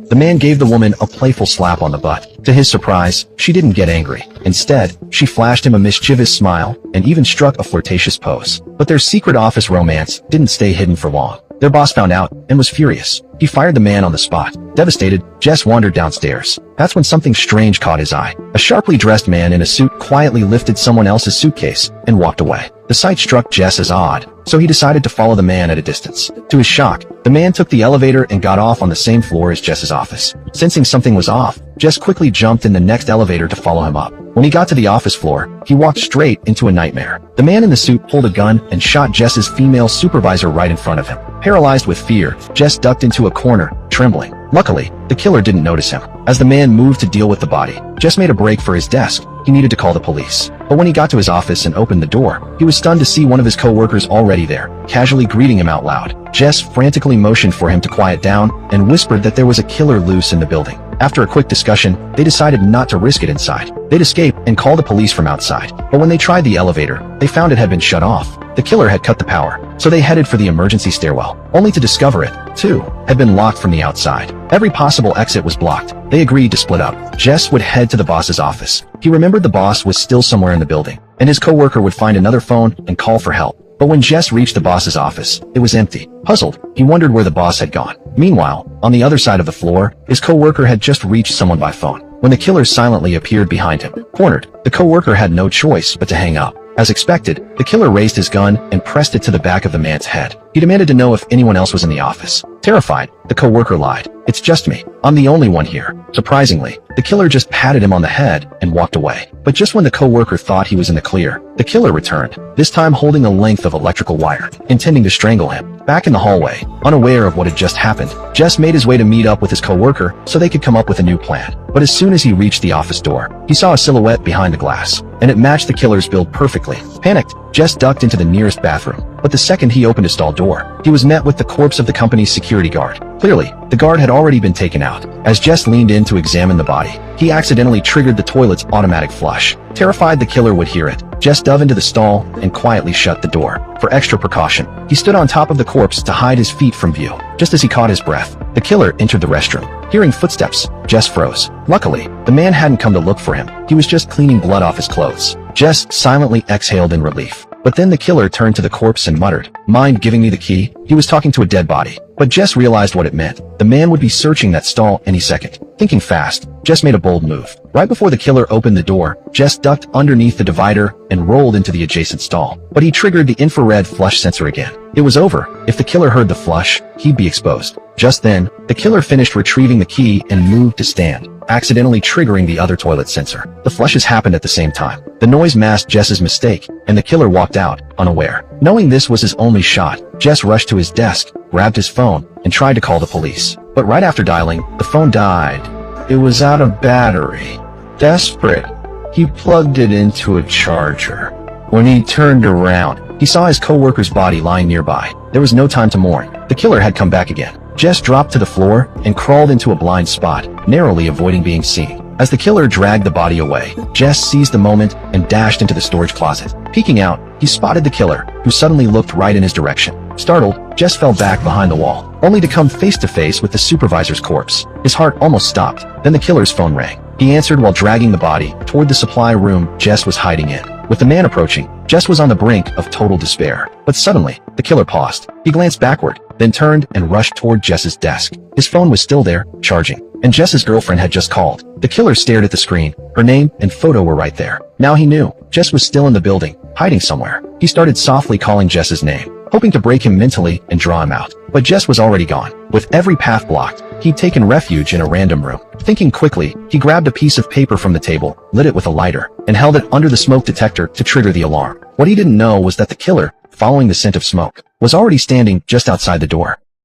The man gave the woman a playful slap on the butt. To his surprise, she didn't get angry. Instead, she flashed him a mischievous smile and even struck a flirtatious pose. But their secret office romance didn't stay hidden for long. Their boss found out and was furious. He fired the man on the spot. Devastated, Jess wandered downstairs. That's when something strange caught his eye. A sharply dressed man in a suit quietly lifted someone else's suitcase and walked away. The sight struck Jess as odd, so he decided to follow the man at a distance. To his shock, the man took the elevator and got off on the same floor as Jess's office. Sensing something was off, Jess quickly jumped in the next elevator to follow him up. When he got to the office floor, he walked straight into a nightmare. The man in the suit pulled a gun and shot Jess's female supervisor right in front of him. Paralyzed with fear, Jess ducked into a corner, trembling. Luckily, the killer didn't notice him. As the man moved to deal with the body, Jess made a break for his desk. He needed to call the police. But when he got to his office and opened the door, he was stunned to see one of his co-workers already there, casually greeting him out loud. Jess frantically motioned for him to quiet down and whispered that there was a killer loose in the building. After a quick discussion, they decided not to risk it inside. They'd escape and call the police from outside. But when they tried the elevator, they found it had been shut off. The killer had cut the power, so they headed for the emergency stairwell, only to discover it, too, had been locked from the outside. Every possible exit was blocked. They agreed to split up. Jess would head to the boss's office. He remembered the boss was still somewhere in the building, and his co-worker would find another phone and call for help. But when Jess reached the boss's office, it was empty. Puzzled, he wondered where the boss had gone. Meanwhile, on the other side of the floor, his co-worker had just reached someone by phone when the killer silently appeared behind him. Cornered, the co-worker had no choice but to hang up. As expected, the killer raised his gun and pressed it to the back of the man's head. He demanded to know if anyone else was in the office. Terrified, the co-worker lied. "It's just me. I'm the only one here." Surprisingly, the killer just patted him on the head and walked away. But just when the co-worker thought he was in the clear, the killer returned, this time holding a length of electrical wire, intending to strangle him. Back in the hallway, unaware of what had just happened, Jess made his way to meet up with his co-worker so they could come up with a new plan. But as soon as he reached the office door, he saw a silhouette behind the glass, and it matched the killer's build perfectly. Panicked, Jess ducked into the nearest bathroom. But the second he opened his stall door, he was met with the corpse of the company's security guard. Clearly, the guard had already been taken out. As Jess leaned in to examine the body, he accidentally triggered the toilet's automatic flush. Terrified the killer would hear it, Jess dove into the stall and quietly shut the door. For extra precaution, he stood on top of the corpse to hide his feet from view. Just as he caught his breath, the killer entered the restroom. Hearing footsteps, Jess froze. Luckily, the man hadn't come to look for him. He was just cleaning blood off his clothes. Jess silently exhaled in relief. But then the killer turned to the corpse and muttered, "Mind giving me the key?" He was talking to a dead body. But Jess realized what it meant. The man would be searching that stall any second. Thinking fast, Jess made a bold move. Right before the killer opened the door, Jess ducked underneath the divider and rolled into the adjacent stall. But he triggered the infrared flush sensor again. It was over. If the killer heard the flush, he'd be exposed. Just then, the killer finished retrieving the key and moved to stand, accidentally triggering the other toilet sensor. The flushes happened at the same time. The noise masked Jess's mistake, and the killer walked out, unaware. Knowing this was his only shot, Jess rushed to his desk, grabbed his phone, and tried to call the police. But right after dialing, the phone died. It was out of battery. Desperate, he plugged it into a charger. When he turned around, he saw his co-worker's body lying nearby. There was no time to mourn. The killer had come back again. Jess dropped to the floor and crawled into a blind spot, narrowly avoiding being seen. As the killer dragged the body away, Jess seized the moment and dashed into the storage closet. Peeking out, he spotted the killer, who suddenly looked right in his direction. Startled, Jess fell back behind the wall, only to come face to face with the supervisor's corpse. His heart almost stopped. Then the killer's phone rang. He answered while dragging the body toward the supply room Jess was hiding in. With the man approaching, Jess was on the brink of total despair. But suddenly, the killer paused. He glanced backward, then turned and rushed toward Jess's desk. His phone was still there, charging, and Jess's girlfriend had just called. The killer stared at the screen. Her name and photo were right there. Now he knew. Jess was still in the building, hiding somewhere. He started softly calling Jess's name, hoping to break him mentally and draw him out. But Jess was already gone. With every path blocked, he'd taken refuge in a random room. Thinking quickly, he grabbed a piece of paper from the table, lit it with a lighter, and held it under the smoke detector to trigger the alarm. What he didn't know was that the killer, following the scent of smoke, was already standing just outside the door.